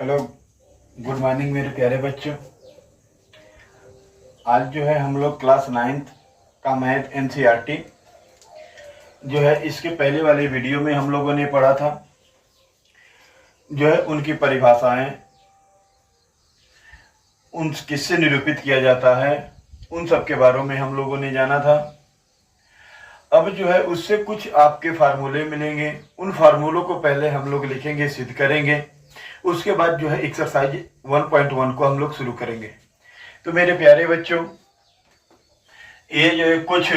Hello, good morning मेरे प्यारे बच्चों। आज जो है हम लोग क्लास 9th का मैथ एनसीईआरटी जो है इसके पहले वाले वीडियो में हम लोगों ने पढ़ा था। जो है उनकी परिभाषाएं, उन किससे निरूपित किया जाता है, उन सब के बारे में हम लोगों ने जाना था। अब जो है उससे कुछ आपके फार्मूले मिलेंगे। उन फार्मूलों को पहले हम लोग लिखेंगे, सिद्ध करेंगे। उसके बाद जो है एक्सरसाइज 1.1 को हम लोग शुरू करेंगे। तो मेरे प्यारे बच्चों, ये जो है कुछ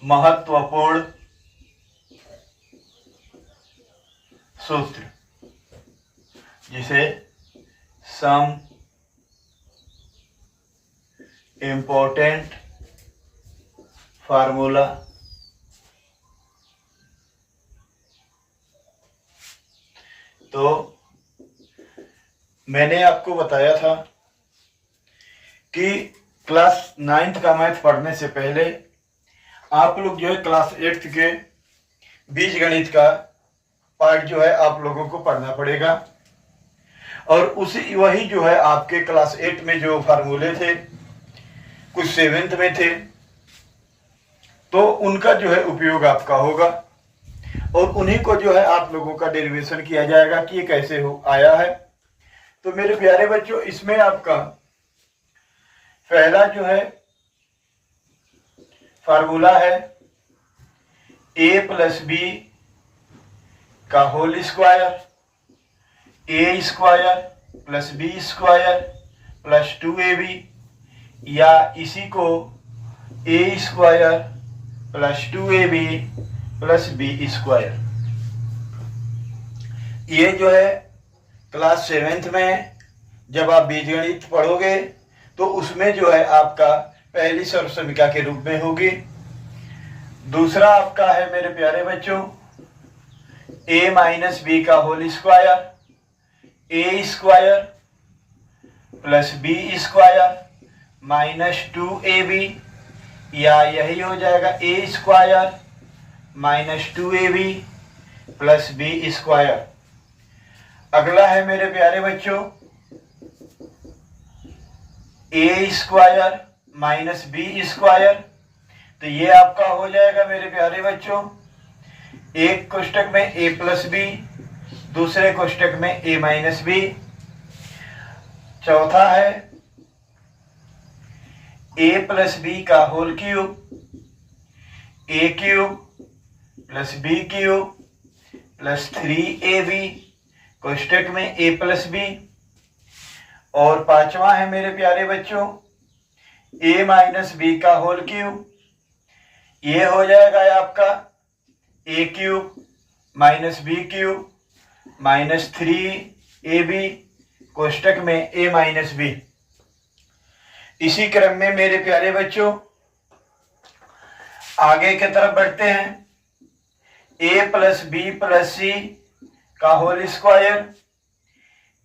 महत्वपूर्ण सूत्र, जिसे सम इम्पोर्टेंट फार्मूला तो मैंने आपको बताया था कि क्लास 9th का मैथ पढ़ने से पहले आप लोग जो है क्लास 8th के बीजगणित का पार्ट जो है आप लोगों को पढ़ना पड़ेगा। और उसी वही जो है आपके क्लास 8 में जो फार्मूले थे, कुछ 7th में थे, तो उनका जो है उपयोग आपका होगा और उन्हीं को जो है आप लोगों का डेरिवेशन किया जाएगा कि ये कैसे हो आया है। तो मेरे प्यारे बच्चों, इसमें आपका पहला जो है फार्मूला है a प्लस बी का whole square, A square plus B square plus 2ab, या इसी को A square plus 2ab plus B square. ये जो है क्लास 7th में जब आप बीजगणित पढ़ोगे तो उसमें जो है आपका पहली सर्वसमीका के रूप में होगी। दूसरा आपका है मेरे प्यारे बच्चों a माइनस बी का whole square, A square plus B square minus 2ab, या यही हो जाएगा A square minus 2ab plus B square. अगला है मेरे प्यारे बच्चों A square minus B square. तो ये आपका हो जाएगा मेरे प्यारे बच्चों, एक कोष्टक में ए प्लस बी, दूसरे कोष्टक में ए माइनस बी। चौथा है ए प्लस बी का whole cube, A cube plus B cube plus 3ab कोष्टक में ए प्लस बी। और पांचवा है मेरे प्यारे बच्चों a माइनस बी का होल क्यूब, ये हो जाएगा आपका a cube minus B cube minus 3ab कोष्टक में a माइनस बी। इसी क्रम में मेरे प्यारे बच्चों आगे की तरफ बढ़ते हैं। a plus B plus C का whole square,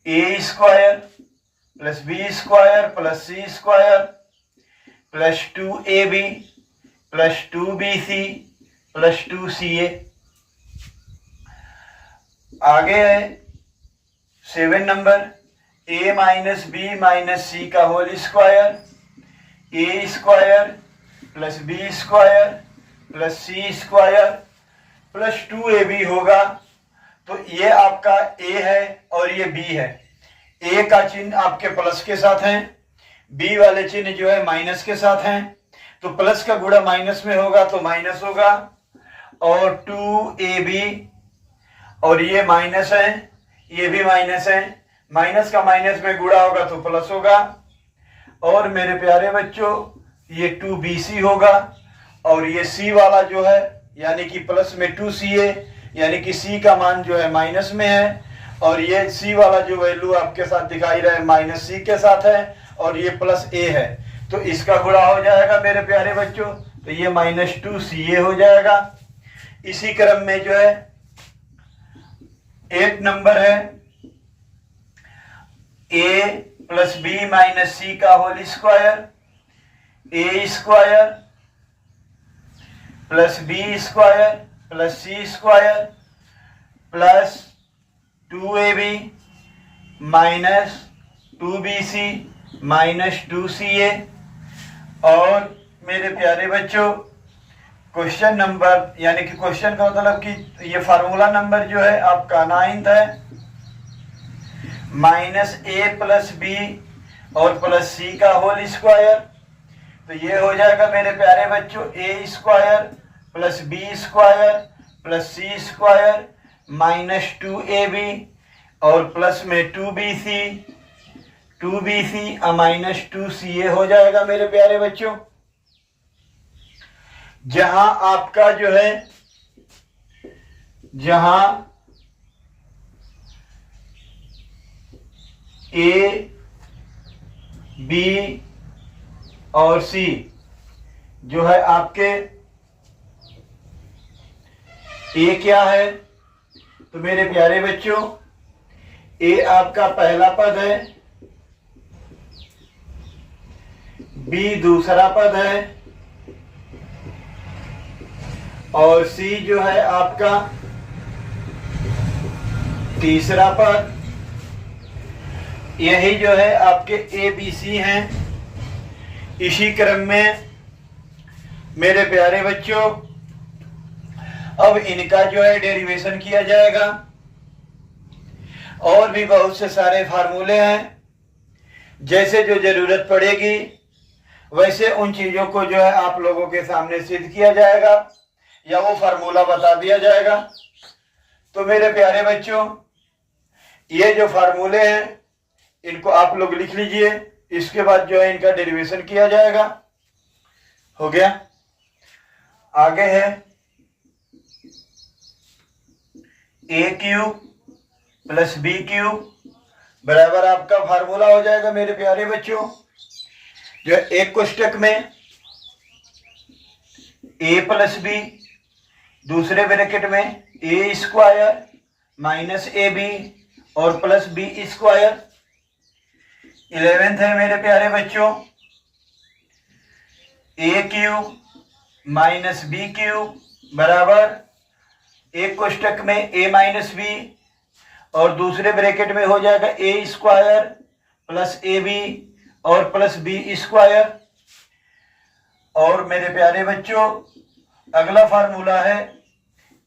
A square plus B square plus C square plus 2ab plus 2bc plus 2ca। आगे है 7 number a minus B minus C का whole square, A square plus B square plus C square plus 2ab होगा। तो ये आपका a है और ये b है। a का चिन्ह आपके प्लस के साथ है, b वाले चिन्ह जो है माइनस के साथ हैं। तो प्लस का गुणा माइनस में होगा तो माइनस होगा, और 2ab, और ये माइनस है, ये भी माइनस है, माइनस का माइनस में गुणा होगा तो प्लस होगा। और मेरे प्यारे बच्चों ये 2bc होगा, और ये c वाला जो है यानी कि प्लस में 2ca, यानी कि c का मान जो है माइनस में है, और ये c वाला जो वैल्यू आपके साथ दिखाई रहा है माइनस c के साथ है, और ये प्लस a है। तो इसका गुणा हो जाएगा मेरे प्यारे बच्चों, तो ये माइनस 2ca हो जाएगा। इसी क्रम में जो है 8 नंबर है a plus B minus C का whole square, A square plus B square plus C square plus 2ab minus 2bc minus 2ca। और मेरे प्यारे बच्चों, क्वेश्चन नंबर यानी कि क्वेश्चन का मतलब कि ये फार्मूला नंबर जो है आपका 9th है, माइनस a प्लस बी और प्लस सी का होल स्क्वायर। तो ये हो जाएगा मेरे प्यारे बच्चों a square plus B square plus C square minus 2ab और प्लस में 2bc माइनस 2ca हो जाएगा मेरे प्यारे बच्चों। जहां आपका जो है, जहां ए बी और सी जो है आपके, ए क्या है तो मेरे प्यारे बच्चों ए आपका पहला पद है, बी दूसरा पद है और सी जो है आपका तीसरा पद। यही जो है आपके ए बी सी हैं। इसी क्रम में मेरे प्यारे बच्चों अब इनका जो है डेरिवेशन किया जाएगा। और भी बहुत से सारे फार्मूले हैं, जैसे जो जरूरत पड़ेगी वैसे उन चीजों को जो है आप लोगों के सामने सिद्ध किया जाएगा या वो फार्मूला बता दिया जाएगा। तो मेरे प्यारे बच्चों ये जो फार्मूले हैं इनको आप लोग लिख लीजिए, इसके बाद जो है इनका डेरिवेशन किया जाएगा। हो गया। आगे है ए क्यूब प्लस बी क्यूब बराबर आपका फार्मूला हो जाएगा मेरे प्यारे बच्चों, जो एक कोष्टक में ए प्लस बी, दूसरे ब्रैकेट में A square minus A B और प्लस बी स्क्वायर। 11th है मेरे प्यारे बच्चों ए क्यूब माइनस बी क्यूब बराबर एक कोष्टक में ए माइनस बी और दूसरे ब्रैकेट में हो जाएगा A square plus A B और प्लस बी स्क्वायर। और मेरे प्यारे बच्चों अगला फार्मूला है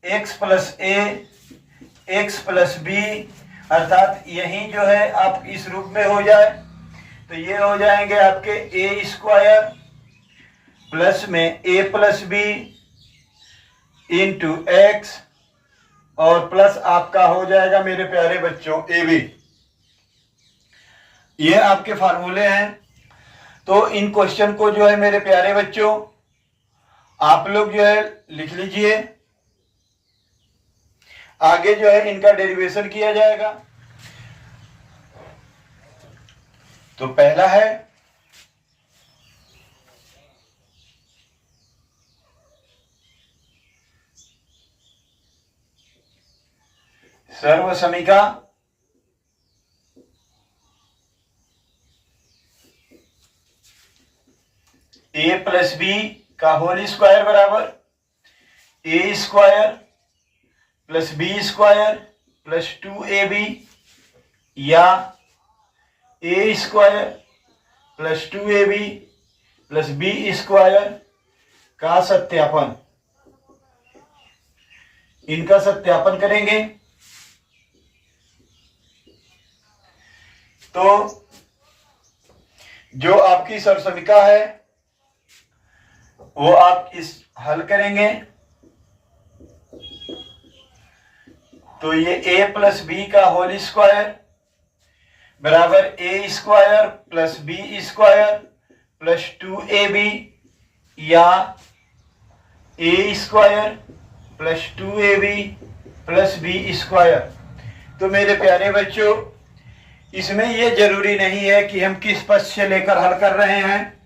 एक्स प्लस ए एक्स प्लस बी, अर्थात यही जो है आप इस रूप में हो जाए तो ये हो जाएंगे आपके ए स्क्वायर प्लस में A plus B into x और प्लस आपका हो जाएगा मेरे प्यारे बच्चों ए बी। ये आपके फार्मूले हैं। तो इन क्वेश्चन को जो है मेरे प्यारे बच्चों आप लोग जो है लिख लीजिए, आगे जो है इनका डेरिवेशन किया जाएगा। तो पहला है सर्वसमीका ए प्लस बी का होल स्क्वायर बराबर A square plus B square plus 2ab या A square plus 2ab plus B square का सत्यापन। इनका सत्यापन करेंगे तो जो आपकी सर्वसमीका है वो आप इस हल करेंगे तो ये a प्लस बी का होल स्क्वायर बराबर A square plus B square plus 2ab या A square plus 2ab plus B square. तो मेरे प्यारे बच्चों इसमें यह जरूरी नहीं है कि हम किस पक्ष से लेकर हल कर रहे हैं,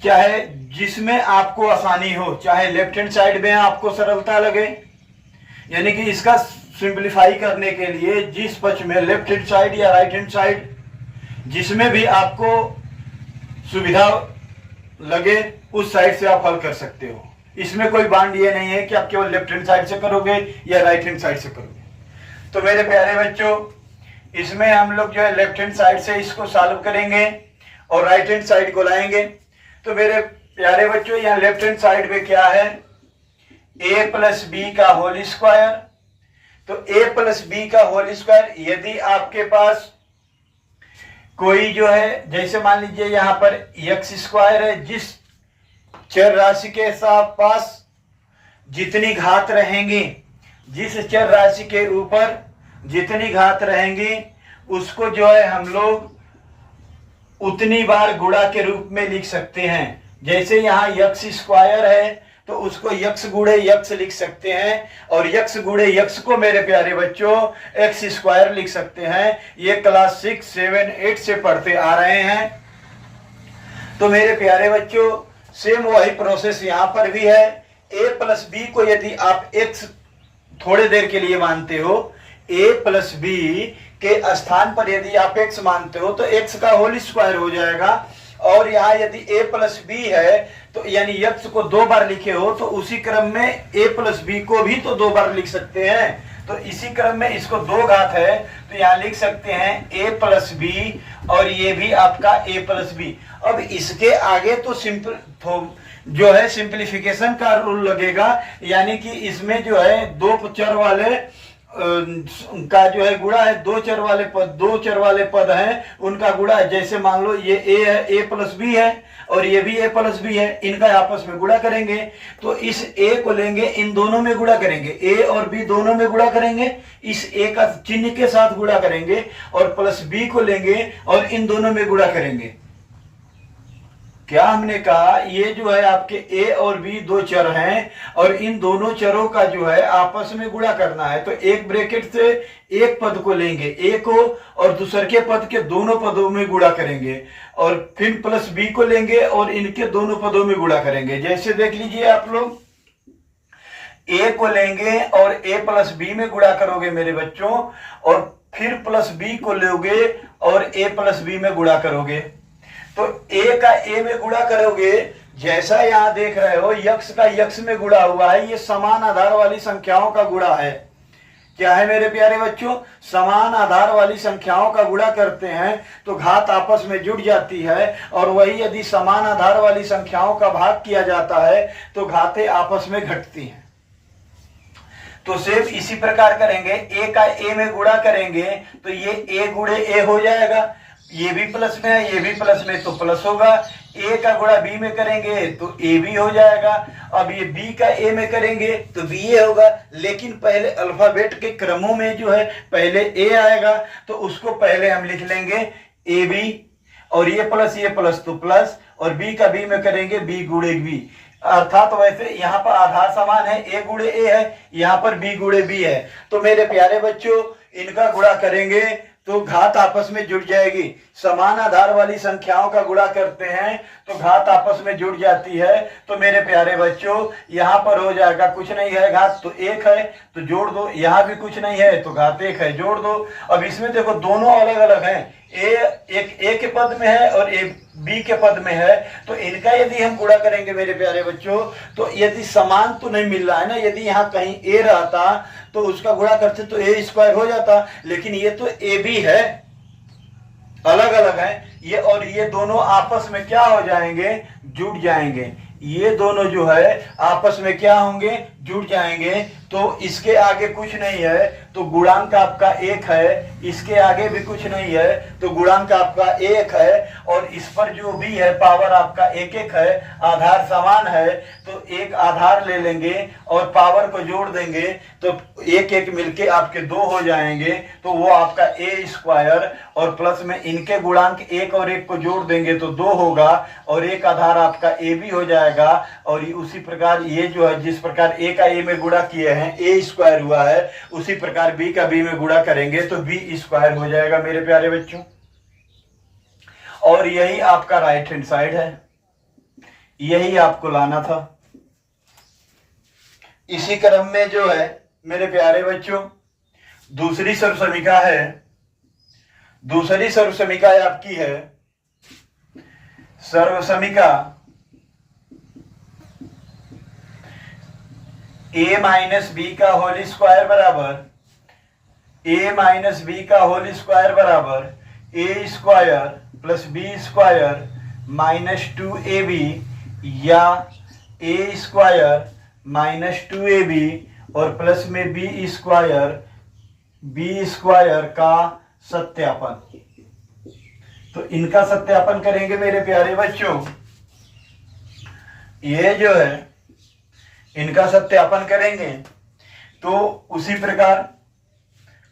चाहे जिसमें आपको आसानी हो, चाहे लेफ्ट हैंड साइड में आपको सरलता लगे, यानी कि इसका सिंपलीफाई करने के लिए जिस पक्ष में लेफ्ट हैंड साइड या राइट हैंड साइड जिसमें भी आपको सुविधा लगे उस साइड से आप हल कर सकते हो। इसमें कोई बांड ये नहीं है कि आप केवल लेफ्ट हैंड साइड से करोगे या राइट हैंड साइड से करोगे। तो मेरे प्यारे बच्चों, इसमें हम लोग जो है लेफ्ट हैंड साइड से इसको सॉल्व करेंगे और राइट हैंड साइड को लाएंगे। तो मेरे प्यारे बच्चों, यहाँ लेफ्ट हैंड साइड में क्या है, a प्लस बी का होल स्क्वायर। तो a प्लस बी का होल स्क्वायर, यदि आपके पास कोई जो है, जैसे मान लीजिए यहाँ पर एक्स स्क्वायर है, जिस चर राशि के साथ पास जितनी घात रहेंगी, जिस चर राशि के ऊपर जितनी घात रहेंगी, उसको जो है हम लोग उतनी बार गुणा के रूप में लिख सकते हैं। जैसे यहाँ यक्स स्क्वायर है तो उसको यक्स गुणे यक्स लिख सकते हैं, और यक्स गुणे यक्स को मेरे प्यारे बच्चों एक्स स्क्वायर लिख सकते हैं। ये क्लास 6, 7, 8 से पढ़ते आ रहे हैं। तो मेरे प्यारे बच्चों, सेम वही प्रोसेस यहाँ पर भी है। a प्लस बी को यदि आप x थोड़े देर के लिए मानते हो, a प्लस बी के स्थान पर यदि आप x मानते हो तो x का होल स्क्वायर हो जाएगा। और यहाँ यदि a प्लस बी है तो यानी x को 2 बार लिखे हो, तो उसी क्रम में a प्लस बी को भी तो 2 बार लिख सकते हैं। तो इसी क्रम में इसको 2 घात है तो यहाँ लिख सकते हैं a प्लस बी, और ये भी आपका a प्लस बी। अब इसके आगे तो सिंपल जो है सिंप्लीफिकेशन का रूल लगेगा, यानी कि इसमें जो है 2 चर वाले का जो है गुणा है, 2 चर वाले पद हैं, उनका गुणा है। जैसे मान लो ये a है, a प्लस बी है, और ये भी a प्लस बी है, इनका आपस में गुणा करेंगे। तो इस a को लेंगे, इन दोनों में गुणा करेंगे, a और b दोनों में गुणा करेंगे, इस a का चिन्ह के साथ गुणा करेंगे, और प्लस b को लेंगे और इन दोनों में गुणा करेंगे। क्या हमने कहा, ये जो है आपके a और b 2 चर हैं, और इन दोनों चरों का जो है आपस में गुणा करना है। तो एक ब्रैकेट से एक पद को लेंगे, a को, और दूसर के पद के दोनों पदों में गुणा करेंगे, और फिर प्लस b को लेंगे और इनके दोनों पदों में गुणा करेंगे। जैसे देख लीजिए आप लोग, a को लेंगे और a प्लस b में गुणा करोगे मेरे बच्चों, और फिर प्लस b को लोगे और a प्लस b में गुणा करोगे। तो a का a में गुणा करोगे, जैसा यहां देख रहे हो यक्स का यक्स में गुणा हुआ है, ये समान आधार वाली संख्याओं का गुणा है। क्या है मेरे प्यारे बच्चों, समान आधार वाली संख्याओं का गुणा करते हैं तो घात आपस में जुड़ जाती है, और वही यदि समान आधार वाली संख्याओं का भाग किया जाता है तो घातें आपस में घटती हैं। तो सिर्फ इसी प्रकार करेंगे, a का a में गुणा करेंगे तो ये a गुणे a हो जाएगा, ये भी प्लस में है, ये भी प्लस में, तो प्लस होगा। a का गुणा b में करेंगे तो a भी हो जाएगा। अब ये b का a में करेंगे तो b a होगा, लेकिन पहले अल्फाबेट के क्रमों में जो है पहले a आएगा, तो उसको पहले हम लिख लेंगे a b, और ये प्लस तो प्लस, और b का b में करेंगे b गुणे b। अर्थात तो वैसे यहाँ पर आधार समान है, a गुणे a है, यहाँ पर b गुणे b है। तो मेरे प्यारे बच्चों, इनका गुणा करेंगे तो घात आपस में जुड़ जाएगी। समान आधार वाली संख्याओं का गुणा करते हैं तो घात आपस में जुड़ जाती है। तो मेरे प्यारे बच्चों, यहाँ पर हो जाएगा, कुछ नहीं है घात तो 1 है तो जोड़ दो, यहाँ भी कुछ नहीं है तो घात 1 है, जोड़ दो। अब इसमें देखो दोनों अलग अलग हैं, एक a के पद में है और एक b के पद में है, तो इनका यदि हम गुणा करेंगे मेरे प्यारे बच्चों, तो यदि समान तो नहीं मिल रहा है ना, यदि यहाँ कहीं a रहता तो उसका गुणा करते तो a स्क्वायर हो जाता, लेकिन ये तो a b है, अलग अलग है ये, और ये दोनों आपस में क्या हो जाएंगे, जुड़ जाएंगे। ये दोनों जो है आपस में क्या होंगे, जुड़ जाएंगे। तो इसके आगे कुछ नहीं है तो गुणांक आपका 1 है, इसके आगे भी कुछ नहीं है तो गुणांक आपका 1 है, और इस पर जो भी है पावर आपका 1 है, आधार समान है तो एक आधार ले लेंगे और पावर को जोड़ देंगे तो 1 मिलके आपके 2 हो जाएंगे, तो वो आपका a स्क्वायर, और प्लस में इनके गुणांक 1 और 1 को जोड़ देंगे तो 2 होगा, और एक आधार आपका a भी हो जाएगा। और उसी प्रकार ये जो है, जिस प्रकार a का a में गुणा किए हैं a स्क्वायर हुआ है, उसी प्रकार b का b में गुणा करेंगे तो b स्क्वायर हो जाएगा मेरे प्यारे बच्चों। और यही आपका राइट हैंड साइड है, यही आपको लाना था। इसी क्रम में जो है मेरे प्यारे बच्चों, दूसरी सर्वसमीका है, दूसरी सर्वसमीका आपकी है सर्वसमीका ए माइनस बी का होल स्क्वायर बराबर A square plus B square minus 2ab या ए स्क्वायर माइनस 2ab और प्लस में बी स्क्वायर का सत्यापन। तो इनका सत्यापन करेंगे मेरे प्यारे बच्चों। ये जो है इनका सत्यापन करेंगे तो उसी प्रकार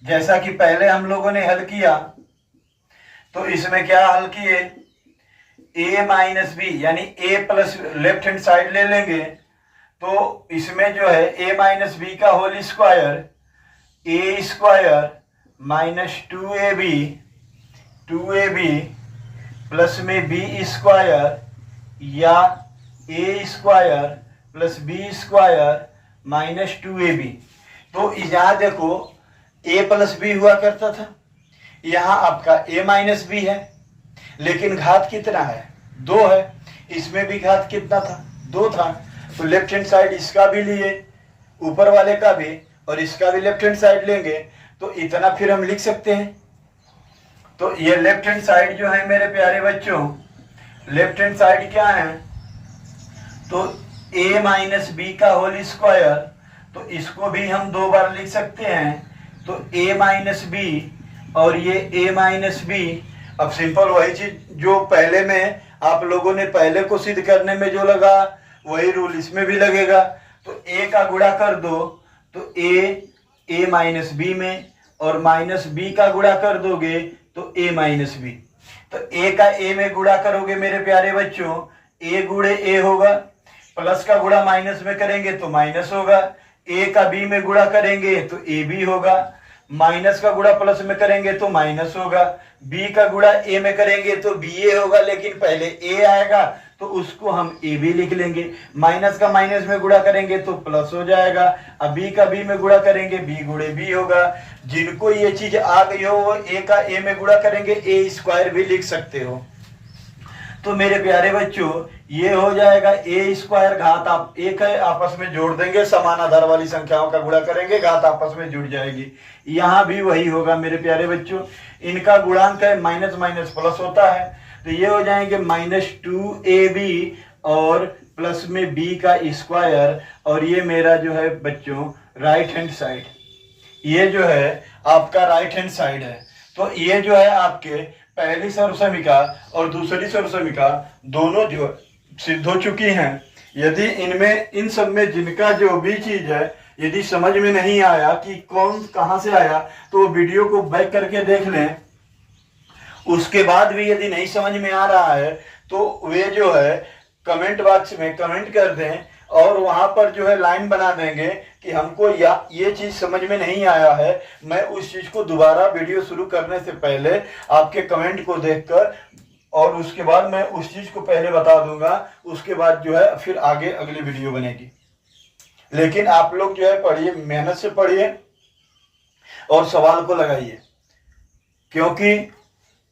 जैसा कि पहले हम लोगों ने हल किया, तो इसमें क्या हल किए, a माइनस बी यानी a plus left hand side ले लेंगे। तो इसमें जो है a माइनस बी का whole square A square minus 2ab plus में बी स्क्वायर या A square plus B square minus 2ab। तो यहाँ देखो a प्लस बी हुआ करता था, यहाँ आपका a माइनस बी है, लेकिन घात कितना है, 2 है। इसमें भी घात कितना था, 2 था। तो लेफ्ट हैंड साइड इसका भी लिए, ऊपर वाले का भी, और इसका भी लेफ्ट हैंड साइड लेंगे तो इतना फिर हम लिख सकते हैं। तो ये लेफ्ट हैंड साइड जो है मेरे प्यारे बच्चों, लेफ्ट हैंड साइड क्या है, तो a माइनस बी का होल स्क्वायर, तो इसको भी हम 2 बार लिख सकते हैं। तो a माइनस बी और ये a माइनस बी, अब सिंपल वही चीज जो पहले में आप लोगों ने पहले को सिद्ध करने में जो लगा वही रूल इसमें भी लगेगा। तो a का गुणा कर दो तो a माइनस बी में, और माइनस b का गुणा कर दोगे तो a माइनस बी। तो a का a में गुणा करोगे मेरे प्यारे बच्चों, a गुणे a होगा, प्लस का गुणा माइनस में करेंगे तो माइनस होगा, a का b में गुणा करेंगे तो ab होगा, माइनस का गुणा प्लस में करेंगे तो माइनस होगा, b का गुणा a में करेंगे तो ba होगा, लेकिन पहले a आएगा तो उसको हम ab लिख लेंगे। माइनस का माइनस में गुणा करेंगे तो प्लस हो जाएगा, अब b का b में गुणा करेंगे b गुणे b होगा। जिनको ये चीज आ गई हो वो a का a में गुणा करेंगे a स्क्वायर भी लिख सकते हो। तो मेरे प्यारे बच्चों ये हो जाएगा a स्क्वायर, घात आप एक है आपस में जोड़ देंगे, समान आधार वाली संख्याओं का गुणा करेंगे, घात आपस में जुड़ जाएगी। यहाँ भी वही होगा मेरे प्यारे बच्चों, इनका गुणांक है माइनस माइनस प्लस होता है, तो ये हो जाएंगे माइनस 2ab और प्लस में b का स्क्वायर, और ये मेरा जो है बच्चों राइट हैंड साइड, ये जो है आपका राइट हैंड साइड है। तो ये जो है आपके पहली सर्वसमीका और दूसरी सर्वसमीका दोनों जो सिद्ध हो चुकी हैं। यदि इनमें इन सब में जिनका जो भी चीज है यदि समझ में नहीं आया कि कौन कहां से आया, तो वीडियो को बैक करके देख लें। उसके बाद भी यदि नहीं समझ में आ रहा है तो वे जो है कमेंट बॉक्स में कमेंट कर दें, और वहां पर जो है लाइन बना देंगे कि हमको ये चीज समझ में नहीं आया है। मैं उस चीज को दोबारा वीडियो शुरू करने से पहले आपके कमेंट को देखकर और उसके बाद मैं उस चीज को पहले बता दूंगा, उसके बाद जो है फिर आगे अगली वीडियो बनेगी। लेकिन आप लोग जो है पढ़िए, मेहनत से पढ़िए और सवाल को लगाइए, क्योंकि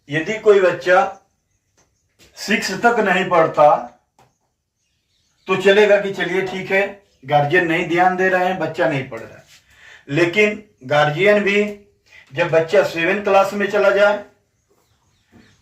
यदि कोई बच्चा 6 तक नहीं पढ़ता तो चलेगा कि चलिए ठीक है गार्जियन नहीं ध्यान दे रहे हैं, बच्चा नहीं पढ़ रहा है। लेकिन गार्जियन भी जब बच्चा 7 क्लास में चला जाए,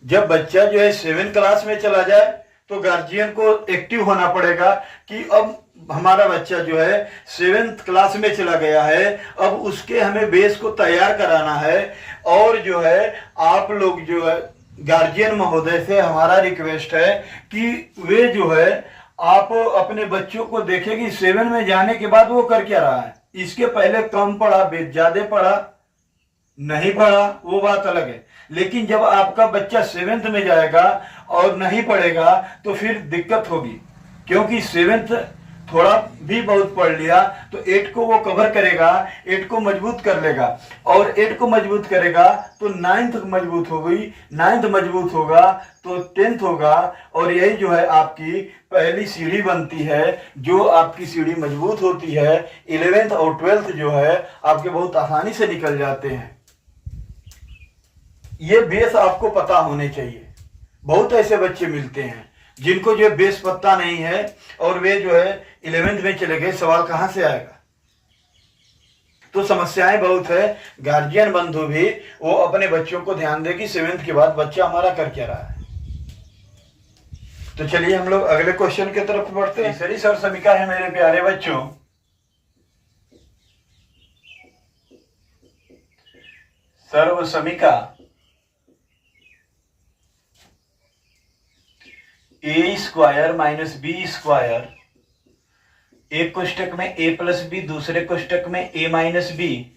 जब बच्चा जो है 7 क्लास में चला जाए तो गार्जियन को एक्टिव होना पड़ेगा कि अब हमारा बच्चा जो है 7th क्लास में चला गया है, अब उसके हमें बेस को तैयार कराना है। और जो है आप लोग जो है गार्जियन महोदय से हमारा रिक्वेस्ट है कि वे जो है आप अपने बच्चों को देखें कि 7 में जाने के बाद वो कर क्या रहा है। इसके पहले कम पढ़ा, ज्यादा पढ़ा, नहीं पढ़ा, वो बात अलग है। लेकिन जब आपका बच्चा 7th में जाएगा और नहीं पढ़ेगा तो फिर दिक्कत होगी, क्योंकि 7th थोड़ा भी बहुत पढ़ लिया तो 8 को वो कवर करेगा, 8 को मजबूत कर लेगा, और 8 को मजबूत करेगा तो 9th मजबूत हो गई, 9th मजबूत होगा तो 10th होगा, और यही जो है आपकी पहली सीढ़ी बनती है। जो आपकी सीढ़ी मजबूत होती है 11th और 12th जो है आपके बहुत आसानी से निकल जाते हैं। ये बेस आपको पता होने चाहिए। बहुत ऐसे बच्चे मिलते हैं जिनको जो बेस पता नहीं है और वे जो है 11th में चले गए, सवाल कहां से आएगा। तो समस्याएं बहुत है। गार्जियन बंधु भी वो अपने बच्चों को ध्यान दे कि 7th के बाद बच्चा हमारा कर क्या रहा है। तो चलिए हम लोग अगले क्वेश्चन की तरफ बढ़ते हैं। तीसरी सर्व समीक्षा है मेरे प्यारे बच्चों, सर्व समीक्षा ए स्क्वायर माइनस बी स्क्वायर, एक कोष्टक में ए प्लस बी, दूसरे कोष्टक में ए माइनस बी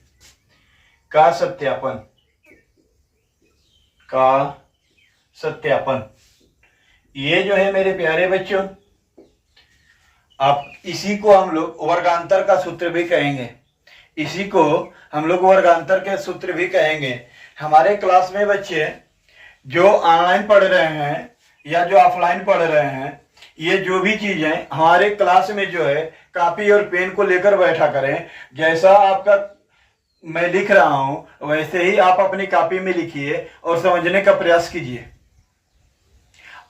का सत्यापन। ये जो है मेरे प्यारे बच्चों, आप इसी को हम लोग वर्गांतर का सूत्र भी कहेंगे। इसी को हम लोग वर्गांतर के सूत्र भी कहेंगे। हमारे क्लास में बच्चे जो ऑनलाइन पढ़ रहे हैं या जो ऑफलाइन पढ़ रहे हैं, ये जो भी चीजें हमारे क्लास में जो है कॉपी और पेन को लेकर बैठा करें। जैसा आपका मैं लिख रहा हूं वैसे ही आप अपनी कॉपी में लिखिए और समझने का प्रयास कीजिए।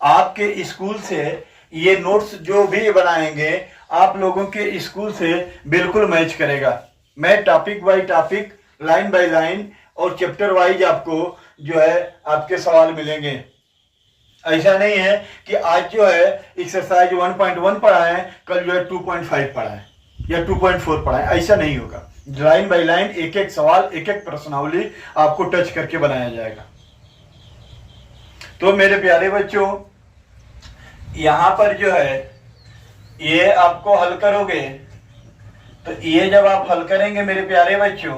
आपके स्कूल से ये नोट्स जो भी बनाएंगे आप लोगों के स्कूल से बिल्कुल मैच करेगा। मैं topic by topic, line by line और चैप्टर वाइज आपको जो है आपके सवाल मिलेंगे। ऐसा नहीं है कि आज जो है एक्सरसाइज 1.1 पढ़ा है, कल जो है 2.5 पढ़ा है या 2.4 पढ़ा है, ऐसा नहीं होगा। लाइन बाय लाइन एक एक सवाल, एक एक प्रश्नावली आपको टच करके बनाया जाएगा। तो मेरे प्यारे बच्चों, यहां पर जो है ये आपको हल करोगे तो ये जब आप हल करेंगे मेरे प्यारे बच्चों,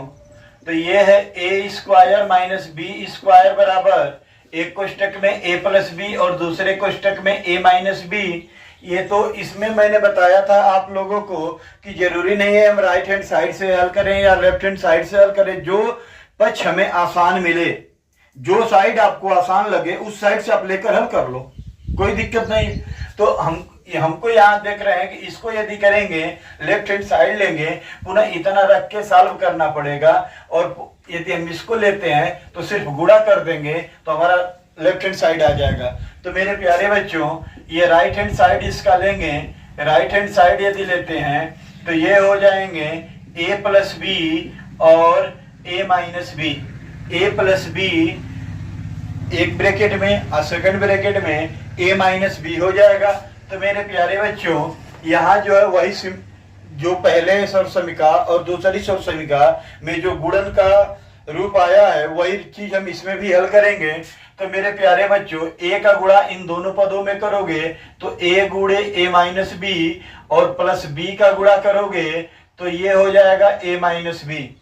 तो ये है ए स्क्वायर माइनस बी स्क्वायर बराबर एक कोष्टक में ए प्लस बी और दूसरे कोष्टक में ए माइनस बी। ये तो इसमें मैंने बताया था आप लोगों को कि जरूरी नहीं है हम राइट हैंड साइड से हल करें या लेफ्ट हैंड साइड से हल करें। जो पक्ष हमें आसान मिले, जो साइड आपको आसान लगे उस साइड से आप लेकर हल कर लो, कोई दिक्कत नहीं। तो हमको यहाँ देख रहे हैं कि इसको यदि करेंगे लेफ्ट हैंड साइड लेंगे, पुनः इतना रख के सॉल्व करना पड़ेगा। और यदि हम इसको लेते हैं तो सिर्फ गुणा कर देंगे तो हमारा लेफ्ट हैंड साइड आ जाएगा। तो मेरे प्यारे बच्चों, ये राइट हैंड साइड इसका लेंगे। राइट हैंड साइड यदि लेते हैं तो ये हो जाएंगे ए प्लस बी और ए माइनस बी। ए प्लस बी एक ब्रैकेट में और सेकंड ब्रैकेट में ए माइनस बी हो जाएगा। तो मेरे प्यारे बच्चों, यहाँ जो है वही जो पहले सर्व समीक्षा और दूसरी सर्व समीक्षा में जो गुणन का रूप आया है वही चीज हम इसमें भी हल करेंगे। तो मेरे प्यारे बच्चों, ए का गुणा इन दोनों पदों में करोगे तो ए गुणे ए माइनस बी और प्लस बी का गुणा करोगे तो ये हो जाएगा ए माइनस बी।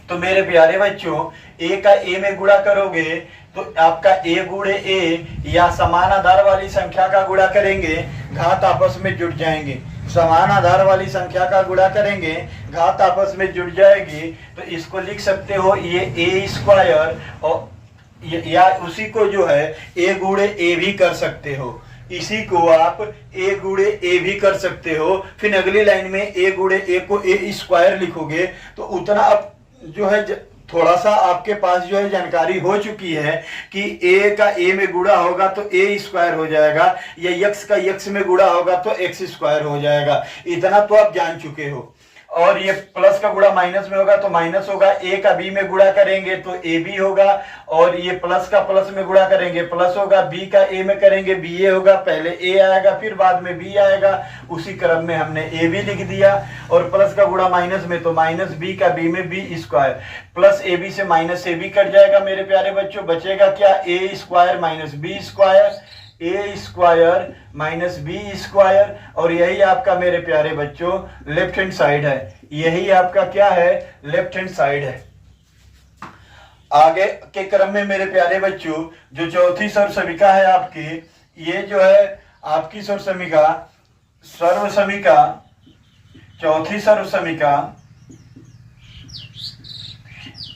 तो मेरे प्यारे बच्चों, ए का ए में गुणा करोगे तो आपका ए गुणे ए या समान आधार वाली संख्या का गुणा करेंगे, घात आपस में जुड़ जाएंगे। समान आधार वाली संख्या का गुणा करेंगे, घात आपस में जुड़ जाएगी। तो इसको लिख सकते हो ये ए स्क्वायर, और या उसी को जो है ए गुणे ए भी कर सकते हो। इसी को आप ए गुणे ए भी कर सकते हो। फिर अगली लाइन में ए गुणे ए को ए स्क्वायर लिखोगे तो उतना अब जो है थोड़ा सा आपके पास जो है जानकारी हो चुकी है कि ए का ए में गुणा होगा तो ए स्क्वायर हो जाएगा, या यक्स का यक्स में गुणा होगा तो एक्स स्क्वायर हो जाएगा। इतना तो आप जान चुके हो। और ये प्लस का गुणा माइनस में होगा तो माइनस होगा, ए का बी में गुणा करेंगे तो ए बी होगा, और ये प्लस का प्लस में गुणा करेंगे प्लस होगा, बी का ए में करेंगे बी ए होगा, पहले ए आएगा फिर बाद में बी आएगा। उसी क्रम में हमने ए भी लिख दिया। और प्लस का गुणा माइनस में तो माइनस बी का बी में B square, plus A B से माइनस ए बी कट जाएगा मेरे प्यारे बच्चों। बचेगा क्या, A square minus B square, A square minus B square. और यही आपका मेरे प्यारे बच्चों लेफ्ट हैंड साइड है। यही आपका क्या है, लेफ्ट हैंड साइड है। आगे के क्रम में मेरे प्यारे बच्चों जो चौथी सर्व समीक्षा है आपकी, ये जो है आपकी सर्व समीक्षा चौथी सर्व समीक्षा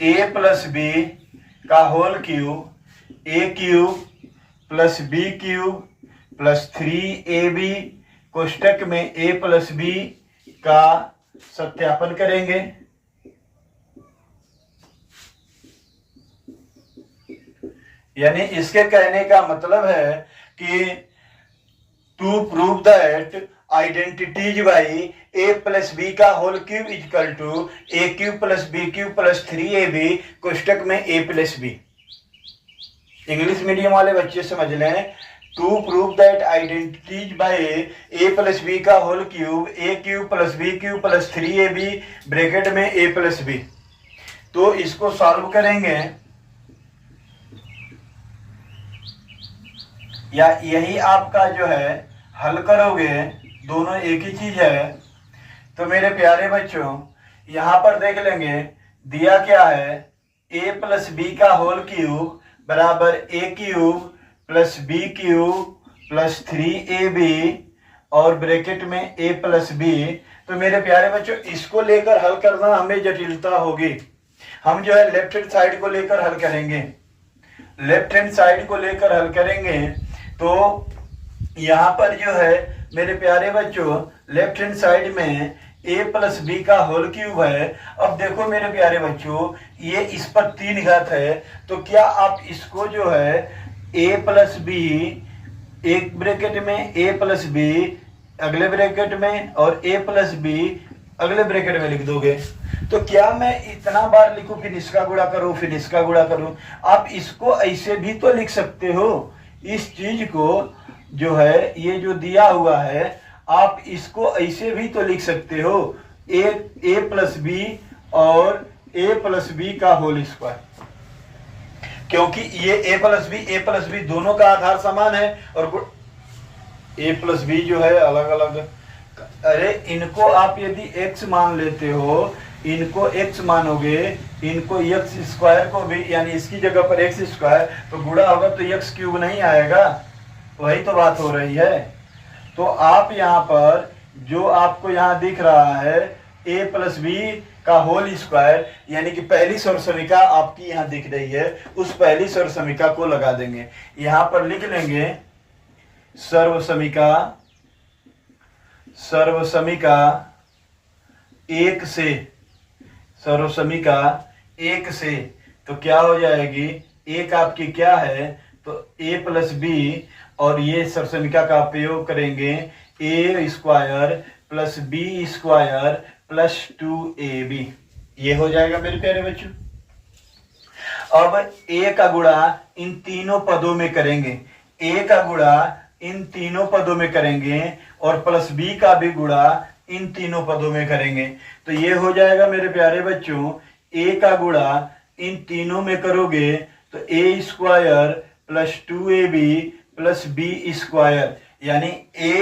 ए प्लस बी का whole cube, A cube plus B cube plus 3ab कोष्टक में ए प्लस बी का सत्यापन करेंगे। यानी इसके कहने का मतलब है कि to prove that identities by A plus B का whole cube equal to A cube plus B cube plus 3ab कोष्टक में A plus B. English medium वाले बच्चे समझ लें, to prove that identities by A plus B का whole cube A cube plus B cube plus 3ab bracket में A plus B. तो इसको सॉल्व करेंगे या यही आपका जो है हल करोगे, दोनों एक ही चीज है। तो मेरे प्यारे बच्चों यहां पर देख लेंगे दिया क्या है, ए प्लस बी का होल क्यूब बराबर A cube plus B cube plus 3ab और ब्रैकेट में ए प्लस बी। तो मेरे प्यारे बच्चों इसको लेकर हल करना हमें जटिलता होगी। हम जो है लेफ्ट हैंड साइड को लेकर हल करेंगे, लेफ्ट हैंड साइड को लेकर हल करेंगे। तो यहाँ पर जो है मेरे प्यारे बच्चों लेफ्ट हैंड साइड में ए प्लस बी का होल क्यूब है। अब देखो मेरे प्यारे बच्चों ये इस पर 3 घात है, तो क्या आप इसको जो है ए प्लस बी एक ब्रैकेट में ए प्लस बी अगले ब्रैकेट में और ए प्लस बी अगले ब्रैकेट में लिख दोगे। तो क्या मैं इतना बार लिखूं फिर इसका गुणा करूं फिर इसका गुणा करूं? आप इसको ऐसे भी तो लिख सकते हो। इस चीज को जो है ये जो दिया हुआ है आप इसको ऐसे भी तो लिख सकते हो, ए प्लस बी और ए प्लस बी का होल स्क्वायर, क्योंकि ये ए प्लस बी दोनों का आधार समान है और ए प्लस बी जो है अलग अलग। अरे इनको आप यदि x मान लेते हो, इनको x मानोगे, इनको x स्क्वायर को भी यानी इसकी जगह पर x स्क्वायर तो गुणा होगा तो x क्यूब नहीं आएगा। वही तो बात हो रही है। तो आप यहाँ पर जो आपको यहाँ दिख रहा है a प्लस बी का होल स्क्वायर यानी कि पहली सर्व समीका आपकी यहाँ दिख रही है, उस पहली सर्व समीका को लगा देंगे। यहाँ पर लिख लेंगे सर्व समीका 1 से, सर्व समीका 1 से तो क्या हो जाएगी, एक आपकी क्या है तो a प्लस बी और ये सर्व समीका का प्रयोग करेंगे A square plus B square plus 2ab। ये हो जाएगा मेरे प्यारे बच्चों। अब a का गुणा इन तीनों पदों में करेंगे, a का गुणा इन तीनों पदों में करेंगे और प्लस b का भी गुणा इन तीनों पदों में करेंगे। तो ये हो जाएगा मेरे प्यारे बच्चों, a का गुणा इन तीनों में करोगे तो a square plus 2ab plus B square यानी a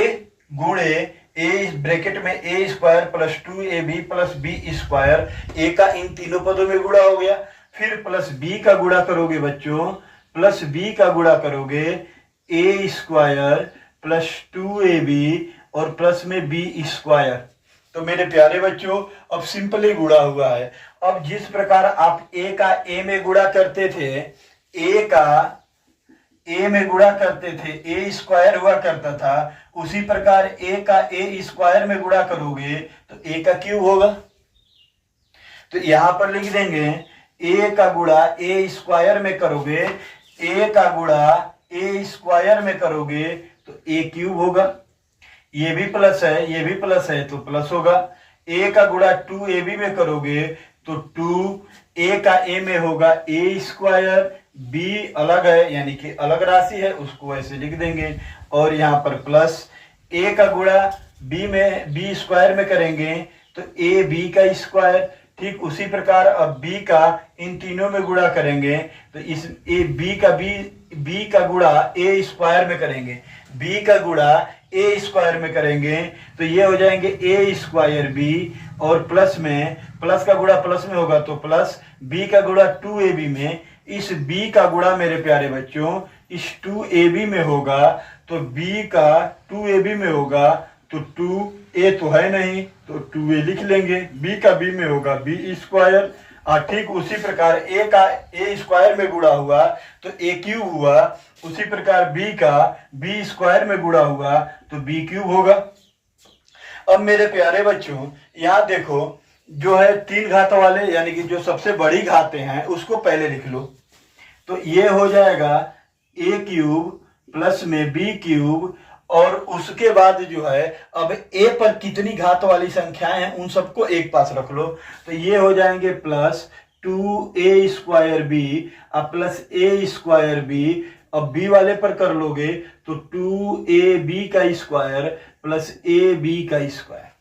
गुणे ए ब्रैकेट में A square plus 2ab plus B square, A का इन तीनों पदों में गुणा हो गया। फिर प्लस बी का गुणा करोगे बच्चों, प्लस बी का गुणा करोगे ए स्क्वायर प्लस 2ab और प्लस में बी स्क्वायर। तो मेरे प्यारे बच्चों अब सिंपली गुणा हुआ है। अब जिस प्रकार आप ए का ए में गुणा करते थे, ए का ए में गुणा करते थे, ए स्क्वायर हुआ करता था, उसी प्रकार ए का ए स्क्वायर में गुणा करोगे तो ए का क्यूब होगा। तो यहां पर लिख देंगे ए का गुणा ए स्क्वायर में करोगे, ए का गुणा ए स्क्वायर में करोगे तो ए क्यूब होगा। ये भी प्लस है, ये भी प्लस है तो प्लस होगा। ए का गुणा 2ab में करोगे तो 2 ए का ए में होगा ए स्क्वायर, बी अलग है यानी कि अलग राशि है उसको ऐसे लिख देंगे और यहाँ पर प्लस ए का गुणा बी में बी स्क्वायर में करेंगे तो ए बी का स्क्वायर। ठीक उसी प्रकार अब बी का इन तीनों में गुणा करेंगे तो इस ए बी का गुणा ए स्क्वायर में करेंगे, बी का गुणा ए स्क्वायर में करेंगे तो ये हो जाएंगे ए स्क्वायर बी और प्लस में प्लस का गुणा प्लस में होगा तो प्लस बी का गुणा 2ab में, इस b का गुणा मेरे प्यारे बच्चों इस 2ab में होगा तो b का 2ab में होगा तो 2a तो है नहीं तो 2a लिख लेंगे, b का b में होगा b स्क्वायर। ठीक उसी प्रकार a का a स्क्वायर में गुणा हुआ तो a क्यूब हुआ, उसी प्रकार b का b स्क्वायर में गुणा हुआ तो b क्यूब होगा। अब मेरे प्यारे बच्चों यहाँ देखो जो है 3 घात वाले यानी कि जो सबसे बड़ी घातें हैं उसको पहले लिख लो। तो ये हो जाएगा a क्यूब प्लस में b क्यूब और उसके बाद जो है अब a पर कितनी घात वाली संख्याएं हैं उन सबको एक पास रख लो, तो ये हो जाएंगे प्लस 2a स्क्वायर बी अब प्लस a स्क्वायर बी। अब b वाले पर कर लोगे तो 2ab का स्क्वायर प्लस ab का स्क्वायर।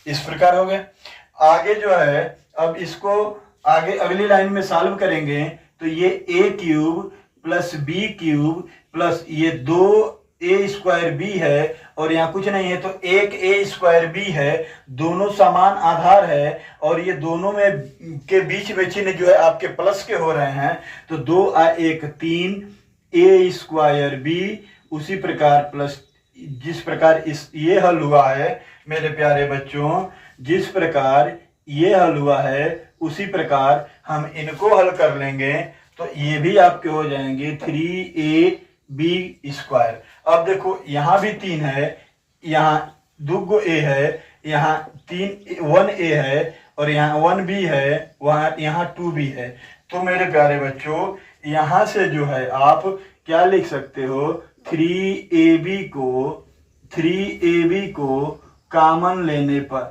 इस प्रकार हो गया। आगे जो है अब इसको आगे अगली लाइन में सॉल्व करेंगे तो ये a cube plus b cube plus ये 2a स्क्वायर b है और यहाँ कुछ नहीं है तो एक a स्क्वायर b है, दोनों समान आधार है और ये दोनों में के बीच में चिन्ह जो है आपके प्लस के हो रहे हैं, तो 2 1 3 a स्क्वायर b। उसी प्रकार प्लस जिस प्रकार इस ये हल हुआ है मेरे प्यारे बच्चों, जिस प्रकार ये हल हुआ है उसी प्रकार हम इनको हल कर लेंगे तो ये भी आपके हो जाएंगे 3ab स्क्वायर। अब देखो यहाँ भी 3 है, यहाँ 2 a है, यहाँ 1a है और यहाँ 1b है, वहाँ यहाँ 2b है। तो मेरे प्यारे बच्चों यहाँ से जो है आप क्या लिख सकते हो, 3ab को कॉमन लेने पर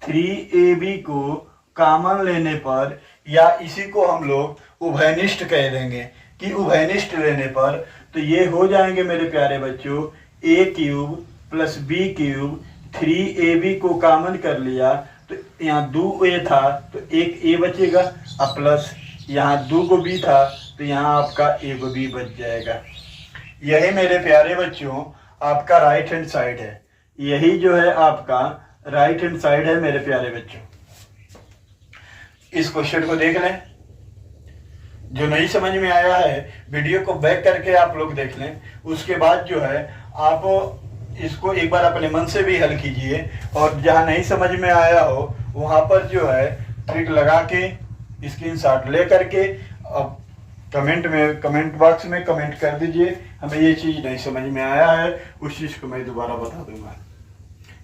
3ab को कॉमन लेने पर या इसी को हम लोग उभयनिष्ठ कह देंगे कि उभयनिष्ठ लेने पर तो ये हो जाएंगे मेरे प्यारे बच्चों a cube plus b cube. 3ab को कॉमन कर लिया तो यहाँ 2a था तो एक a बचेगा अब प्लस यहाँ 2b था तो यहाँ आपका एक b बच जाएगा। यही मेरे प्यारे बच्चों आपका राइट हैंड साइड है, यही जो है आपका राइट हैंड साइड है मेरे प्यारे बच्चों। इस क्वेश्चन को देख लें, जो नहीं समझ में आया है वीडियो को बैक करके आप लोग देख लें, उसके बाद जो है आप इसको एक बार अपने मन से भी हल कीजिए और जहां नहीं समझ में आया हो वहां पर जो है ट्रिक लगा के स्क्रीनशॉट ले करके अब कमेंट बॉक्स में कमेंट कर दीजिए हमें ये चीज़ नहीं समझ में आया है, उस चीज़ को मैं दोबारा बता दूंगा।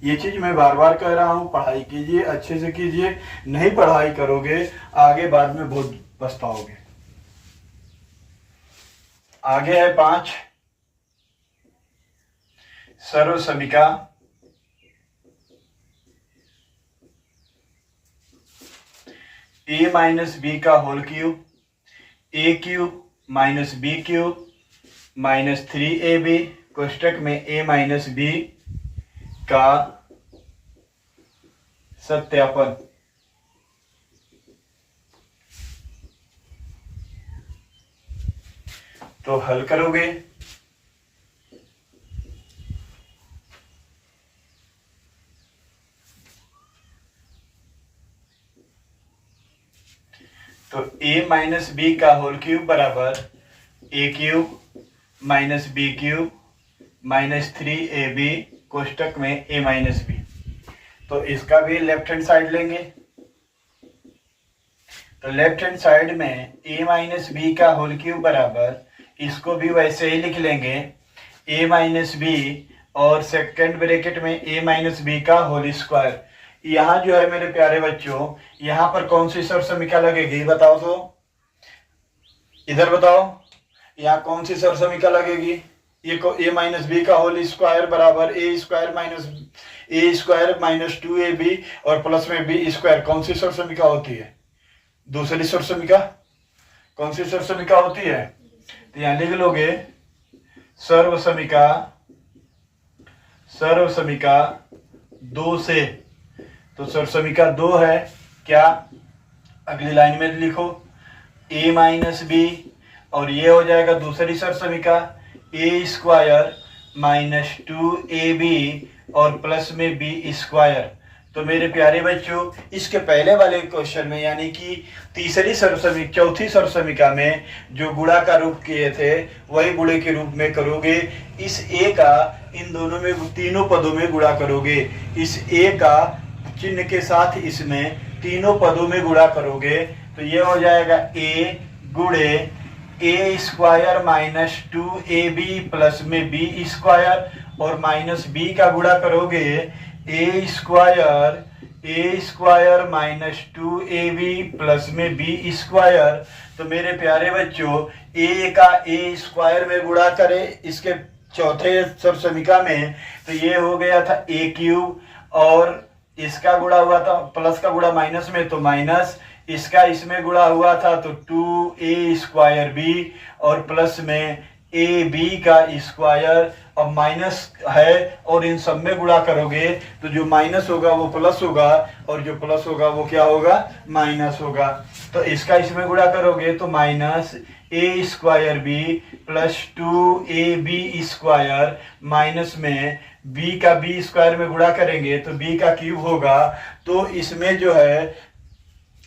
ये चीज़ मैं बार बार कह रहा हूँ, पढ़ाई कीजिए, अच्छे से कीजिए, नहीं पढ़ाई करोगे आगे बाद में बहुत पछताओगे। आगे है 5 सर्वसमीका a माइनस बी का whole cube a cube minus B cube minus 3ab कोष्टक में a माइनस बी का सत्यापन। तो हल करोगे तो a माइनस बी का होल क्यूब बराबर a cube minus B cube minus 3ab कोष्टक में a माइनस बी। तो इसका भी लेफ्ट हैंड साइड लेंगे तो लेफ्ट हैंड साइड में a माइनस बी का होल क्यूब बराबर, इसको भी वैसे ही लिख लेंगे a माइनस बी और सेकंड ब्रैकेट में a माइनस बी का होल स्क्वायर। यहाँ जो है मेरे प्यारे बच्चों यहाँ पर कौन सी सर्वसमीका लगेगी बताओ, तो इधर बताओ यहाँ कौन सी सर्वसमीका लगेगी। ये को a माइनस बी का होल स्क्वायर बराबर a स्क्वायर माइनस 2ab और प्लस में b स्क्वायर, कौन सी सर्वसमीका होती है, दूसरी सर्वसमीका। कौन सी सर्वसमीका होती है, तो यहाँ लिख लोगे सर्वसमीका 2 से, तो सर्वसमीका 2 है क्या, अगली लाइन में लिखो a माइनस बी और ये हो जाएगा दूसरी सर्वसमीका a स्क्वायर माइनस 2ab और प्लस में b स्क्वायर। तो मेरे प्यारे बच्चों इसके पहले वाले क्वेश्चन में यानी कि चौथी सर्वसमीका में जो गुणा का रूप किए थे वही गुणे के रूप में करोगे। इस a का इन दोनों में तीनों पदों में गुणा करोगे, इस a का चिन्ह के साथ इसमें तीनों पदों में गुणा करोगे तो ये हो जाएगा a गुणे a square minus 2ab plus में b स्क्वायर और माइनस b का गुणा करोगे a square minus 2ab plus में b स्क्वायर। तो मेरे प्यारे बच्चों a का a स्क्वायर में गुणा करें, इसके चौथे सर्वसमीका में, तो ये हो गया था ए क्यूब, और इसका गुणा हुआ था प्लस का गुणा माइनस में तो माइनस, इसका इसमें गुणा हुआ था तो 2a² b, और प्लस में ab का स्क्वायर। अब माइनस है और इन सब में गुणा करोगे तो जो माइनस होगा वो प्लस होगा, और जो प्लस होगा वो क्या होगा, माइनस होगा। तो इसका इसमें गुणा करोगे तो minus a² b plus 2ab², minus में b का b² में गुणा करेंगे तो b का क्यूब होगा। तो इसमें जो है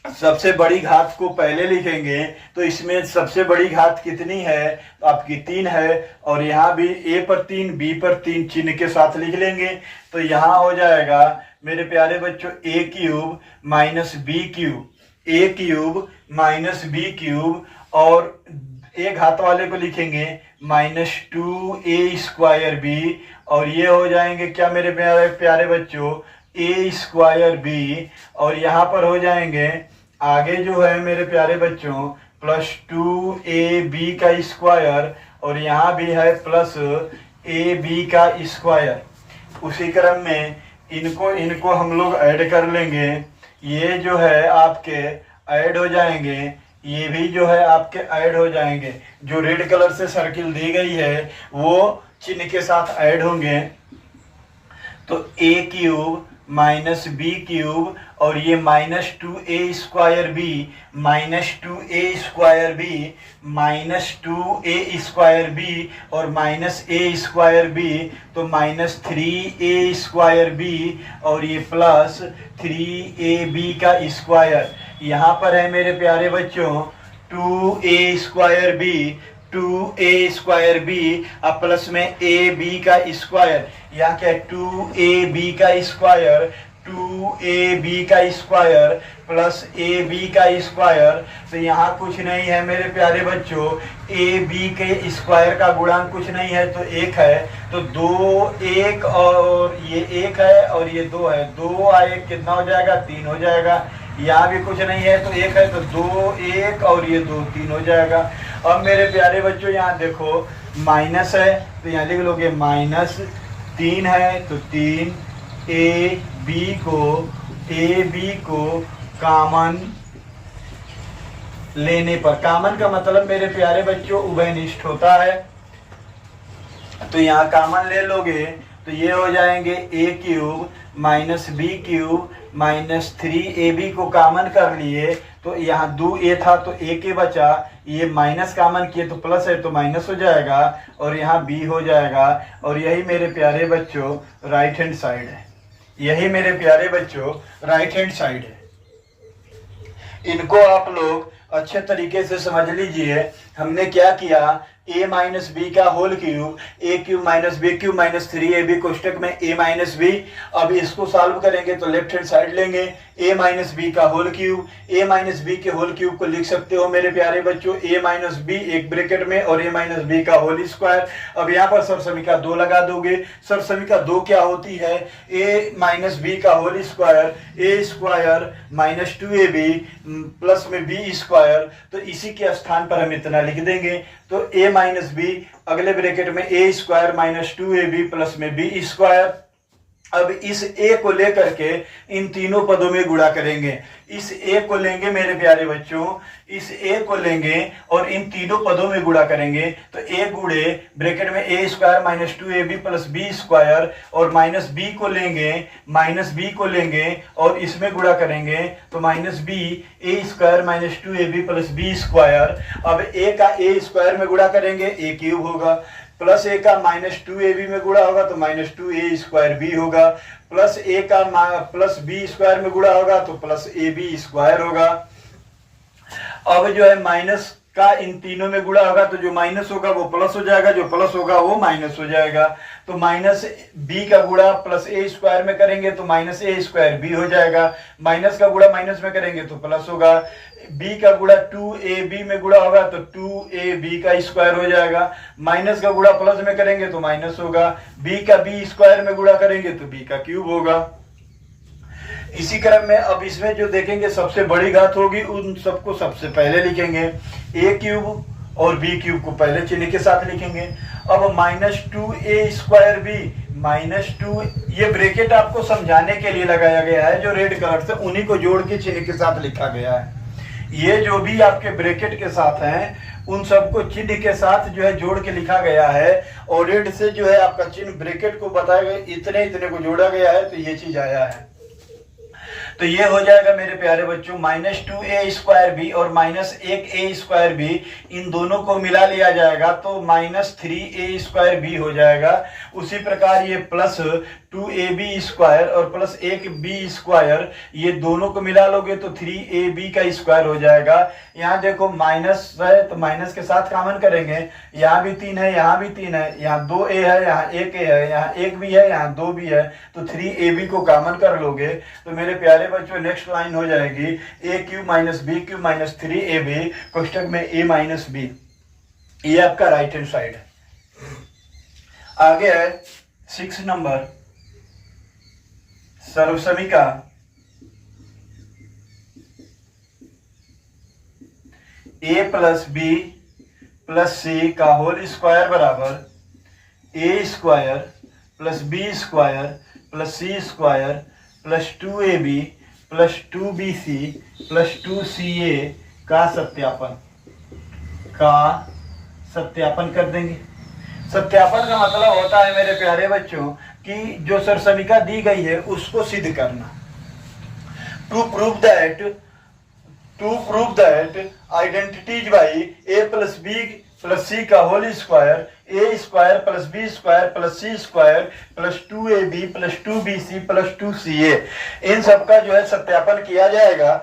सबसे बड़ी घात को पहले लिखेंगे, तो इसमें सबसे बड़ी घात कितनी है, तो आपकी 3 है, और यहाँ भी a पर 3 b पर 3 चिन्ह के साथ लिख लेंगे। तो यहाँ हो जाएगा मेरे प्यारे बच्चों a cube minus b cube, a cube minus b cube, और एक घात वाले को लिखेंगे माइनस 2a² b, और ये हो जाएंगे क्या मेरे प्यारे बच्चों, a² b, और यहाँ पर हो जाएंगे आगे जो है मेरे प्यारे बच्चों प्लस 2ab का स्क्वायर, और यहाँ भी है प्लस ab का स्क्वायर। उसी क्रम में इनको हम लोग ऐड कर लेंगे, ये जो है आपके ऐड हो जाएंगे, ये भी जो है आपके ऐड हो जाएंगे। जो रेड कलर से सर्किल दी गई है वो चिन्ह के साथ ऐड होंगे। तो a cube minus b cube, और ये minus 2a² b, minus 2a² b, minus 2a² b, और माइनस a² b, तो माइनस 3a² b, और ये प्लस 3ab का स्क्वायर। यहाँ पर है मेरे प्यारे बच्चों 2a² b, 2a² b, अब प्लस में ab का स्क्वायर, यहाँ क्या है 2ab का स्क्वायर, 2ab का स्क्वायर प्लस ab का स्क्वायर। तो यहाँ कुछ नहीं है मेरे प्यारे बच्चों, ab के स्क्वायर का गुणांक कुछ नहीं है तो 1 है, तो 2 1 और ये 1 है और ये 2 है, 2 आ 1 कितना हो जाएगा, 3 हो जाएगा। यहाँ भी कुछ नहीं है तो 1 है, तो 2 1 और ये 2 3 हो जाएगा। अब मेरे प्यारे बच्चों यहाँ देखो माइनस है तो यहाँ लिख लोगे माइनस 3 है तो 3, ए बी को कॉमन लेने पर, कॉमन का मतलब मेरे प्यारे बच्चों उभयनिष्ठ होता है, तो यहाँ कॉमन ले लोगे तो ये हो जाएंगे a cube minus b cube minus 3ab को कॉमन कर लिए, तो यहाँ 2a था तो a के बचा, ये माइनस कॉमन किए तो प्लस है तो माइनस हो जाएगा, और यहाँ b हो जाएगा। और यही मेरे प्यारे बच्चों राइट हैंड साइड है, यही मेरे प्यारे बच्चों राइट हैंड साइड है। इनको आप लोग अच्छे तरीके से समझ लीजिए। हमने क्या किया, a माइनस बी का whole cube, a cube minus B cube minus 3ab कोष्टक में a माइनस बी। अब इसको सॉल्व करेंगे तो लेफ्ट हैंड साइड लेंगे, a माइनस बी का whole cube, a minus B के होल क्यूब को लिख सकते हो मेरे प्यारे बच्चों a माइनस बी एक ब्रैकेट में और a माइनस बी का होल स्क्वायर। अब यहाँ पर सरसमीका 2 लगा दोगे, सरसमीका 2 क्या होती है, a माइनस बी का whole square, a square minus 2ab plus में b स्क्वायर। तो इसी के स्थान पर हम इतना लिख देंगे, तो a माइनस बी अगले ब्रैकेट में a square minus 2ab plus में b स्क्वायर। अब इस a को लेकर के इन तीनों पदों में गुणा करेंगे, इस a को लेंगे मेरे प्यारे बच्चों, इस a को लेंगे और इन तीनों पदों में गुणा करेंगे। तो a गुणे ब्रैकेट में a square minus 2ab plus b square, और माइनस b को लेंगे, माइनस b को लेंगे और इसमें गुणा करेंगे, तो minus b a square minus 2ab plus b square. अब a का a स्क्वायर में गुणा करेंगे, a क्यूब होगा, प्लस a का माइनस 2ab में गुणा होगा तो माइनस 2a स्क्वायर b होगा, प्लस a का प्लस b स्क्वायर में गुणा होगा तो प्लस ab स्क्वायर होगा। अब जो है माइनस का इन तीनों में गुणा होगा तो जो माइनस होगा वो प्लस हो जाएगा, जो प्लस होगा वो माइनस हो जाएगा। तो माइनस b का गुणा प्लस a स्क्वायर में करेंगे तो माइनस a स्क्वायर b हो जाएगा, माइनस का गुणा माइनस में करेंगे तो प्लस होगा, b का गुणा 2ab में गुणा होगा तो 2ab का स्क्वायर हो जाएगा, माइनस का गुणा प्लस में करेंगे तो माइनस होगा, b का b स्क्वायर में गुणा करेंगे तो b का क्यूब होगा। इसी क्रम में अब इसमें जो देखेंगे सबसे बड़ी घात होगी उन सबको सबसे पहले लिखेंगे, a क्यूब और b क्यूब को पहले चिन्ह के साथ लिखेंगे। अब -2a²b -2, ये ब्रैकेट आपको समझाने के लिए लगाया गया है, जो रेड कलर से उन्हीं को जोड़ के चिन्ह के साथ लिखा गया है। ये जो भी आपके ब्रैकेट के साथ हैं उन सबको चिन्ह के साथ जो है जोड़ के लिखा गया है, और रेड से जो है आपका चिन्ह ब्रैकेट को बताया गया, इतने इतने को जोड़ा गया है, तो ये चीज आया है। तो ये हो जाएगा मेरे प्यारे बच्चों -2a²b और -1a²b, इन दोनों को मिला लिया जाएगा तो -3a²b हो जाएगा। उसी प्रकार ये +2ab² और +1b², ये दोनों को मिला लोगे तो 3ab² हो जाएगा। यहाँ देखो माइनस है तो माइनस के साथ कॉमन करेंगे, यहाँ भी 3 है, यहाँ भी 3 है, यहाँ 2a है, यहाँ 1a है, यहाँ 1 भी है, यहाँ 2 भी है, तो 3ab को कॉमन कर लोगे तो मेरे प्यारे बच्चों नेक्स्ट लाइन हो जाएगी a³ - b³ - 3ab कोष्टक में a - b। ये आपका राइट हैंड साइड है। आगे है 6 नंबर सर्वसमीका a + b + c का होल स्क्वायर बराबर a² + b² + c² + 2ab + 2bc + 2ca का सत्यापन कर देंगे। सत्यापन का मतलब होता है मेरे प्यारे बच्चों कि जो सरसमीका दी गई है उसको सिद्ध करना। To prove that identities by a + b + c का whole square a² + b² + c² + 2ab + 2bc + 2ca, इन सबका जो है सत्यापन किया जाएगा।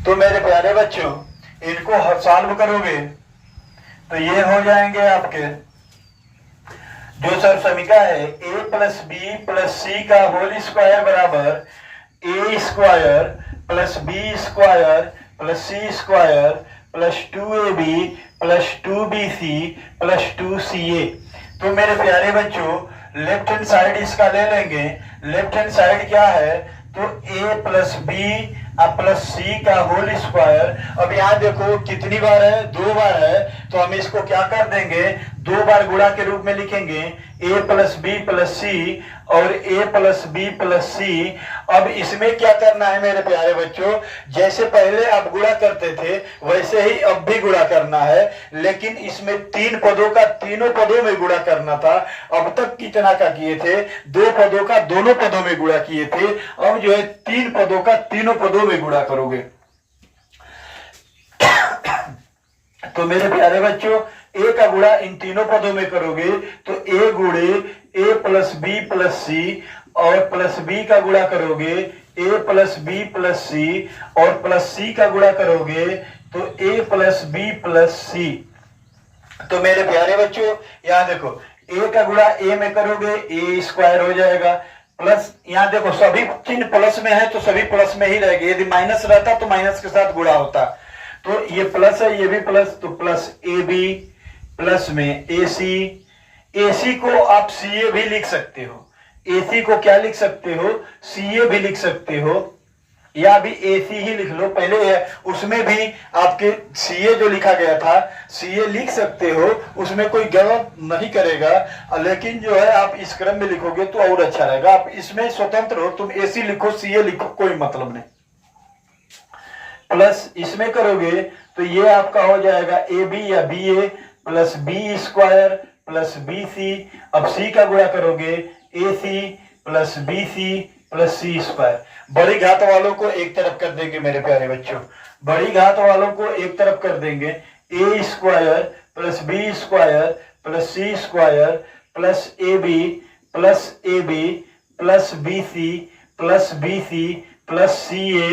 तो मेरे प्यारे बच्चों इनको सॉल्व करोगे तो ये हो जाएंगे आपके जो सर्वसमीका है a + b + c का होल स्क्वायर बराबर a² + b² + c² + 2ab + 2bc + 2ca। तो मेरे प्यारे बच्चों लेफ्ट हैंड साइड इसका ले लेंगे। लेफ्ट हैंड साइड क्या है तो a + b + c का होल स्क्वायर। अब यहाँ देखो कितनी बार है, 2 बार है, तो हम इसको क्या कर देंगे 2 बार गुणा के रूप में लिखेंगे a + b + c और a + b + c। अब इसमें क्या करना है मेरे प्यारे बच्चों, जैसे पहले आप गुणा करते थे वैसे ही अब भी गुणा करना है, लेकिन इसमें 3 पदों का तीनों पदों में गुणा करना था। अब तक कितना का किए थे, 2 पदों का दोनों पदों में गुणा किए थे, अब जो है 3 पदों का तीनों पदों में गुणा करोगे। तो मेरे प्यारे बच्चों a का गुणा इन तीनों पदों में करोगे तो a गुणे a + b + c और प्लस b का गुणा करोगे a + b + c और प्लस c का गुणा करोगे तो a + b + c। तो मेरे प्यारे बच्चों यहाँ देखो a का गुणा a में करोगे a² हो जाएगा, प्लस यहाँ देखो सभी चिन्ह प्लस में है तो सभी प्लस में ही रहेंगे, यदि माइनस रहता तो माइनस के साथ गुणा होता। तो ये प्लस है, ये भी प्लस, तो प्लस ab प्लस में ac को आप ca भी लिख सकते हो, ac को क्या लिख सकते हो ca भी लिख सकते हो, या भी ac ही लिख लो। पहले है उसमें भी आपके ca जो लिखा गया था ca लिख सकते हो, उसमें कोई गलत नहीं करेगा, लेकिन जो है आप इस क्रम में लिखोगे तो और अच्छा रहेगा। आप इसमें स्वतंत्र हो, तुम ac लिखो ca लिखो कोई मतलब नहीं। प्लस इसमें करोगे तो ये आपका हो जाएगा ab या ba + b² + bc। अब c का गुणा करोगे ac + bc + c²। बड़ी घात वालों को एक तरफ कर देंगे मेरे प्यारे बच्चों, बड़ी घात वालों को एक तरफ कर देंगे a² + b² + c² + ab + bc + bc + ca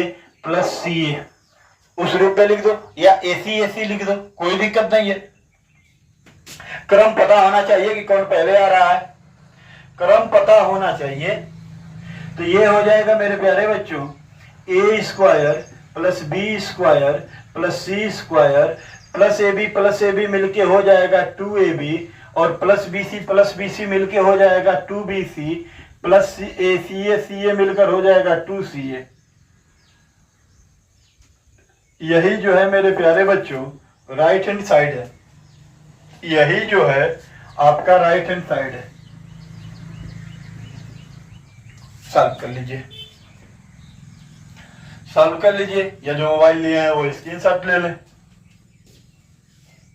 + ca उस रूप में लिख दो, या ac लिख दो, कोई दिक्कत नहीं है। क्रम पता होना चाहिए कि कौन पहले आ रहा है, क्रम पता होना चाहिए। तो ये हो जाएगा मेरे प्यारे बच्चों a² + b² + c² + ab मिलके हो जाएगा 2ab और +bc मिलके हो जाएगा 2bc + ca मिलकर हो जाएगा 2ca। यही जो है मेरे प्यारे बच्चों राइट हैंड साइड है, यही जो है आपका राइट हैंड साइड है। सॉल्व कर लीजिए, सॉल्व कर लीजिए, या जो मोबाइल लिए हैं वो स्क्रीनशॉट ले लें।